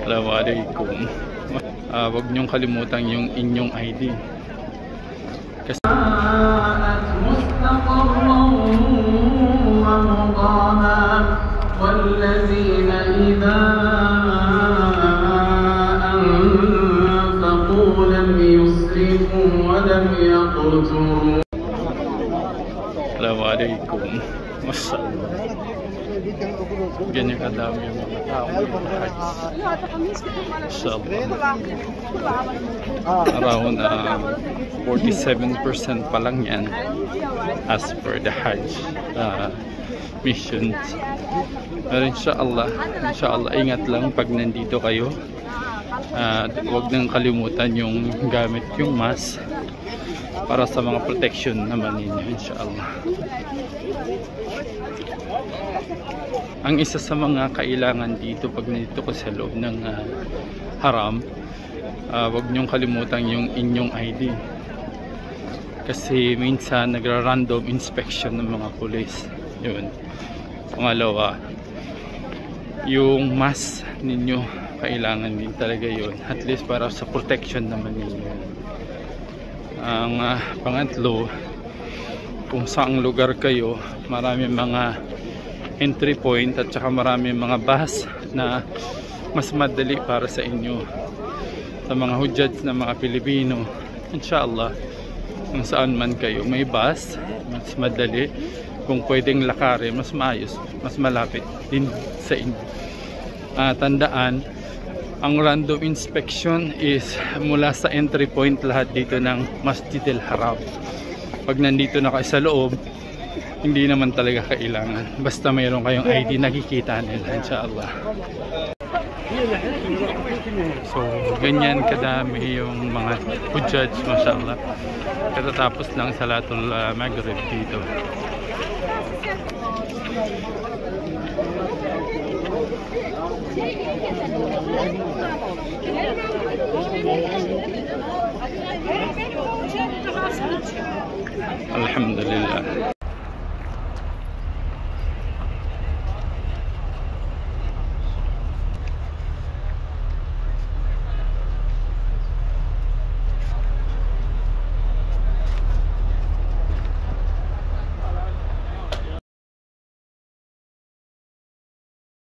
Assalamualaikum. Huwag niyong kalimutan yung inyong ID. Kasi والذين إذا أنفقوا لم يسرفوا ولم يقتروا. Assalamualaikum. Ganyan kadami yung mga tao. Around 47% pa lang yan as per the Hajj missions. Pero inshallah, ingat lang pag nandito kayo. Huwag nang kalimutan yung gamit yung mask para sa mga protection naman ninyo, inshallah. Ang isa sa mga kailangan dito pag nandito ko sa loob ng haram, huwag niyong kalimutan yung inyong ID. Kasi minsan nagra-random inspection ng mga pulis. Yun. Pangalawa, yung mask ninyo, kailangan din talaga yun. At least para sa protection naman ninyo. Ang pangatlo, kung saang lugar kayo, marami mga entry point at saka marami mga bus na mas madali para sa inyo. Sa mga hujjaj na mga Pilipino, inshallah, kung saan man kayo may bus, mas madali. Kung pwedeng lakarin, mas maayos, mas malapit din sa inyo. Tandaan, ang random inspection is mula sa entry point lahat dito ng Masjidil Haram. Pag nandito na kayo sa loob, hindi naman talaga kailangan. Basta mayroon kayong ID, nakikita nila, inshallah. So, ganyan kadami yung mga hujjaj, mashallah. Katatapos lang Salatul Maghrib dito. Alhamdulillah.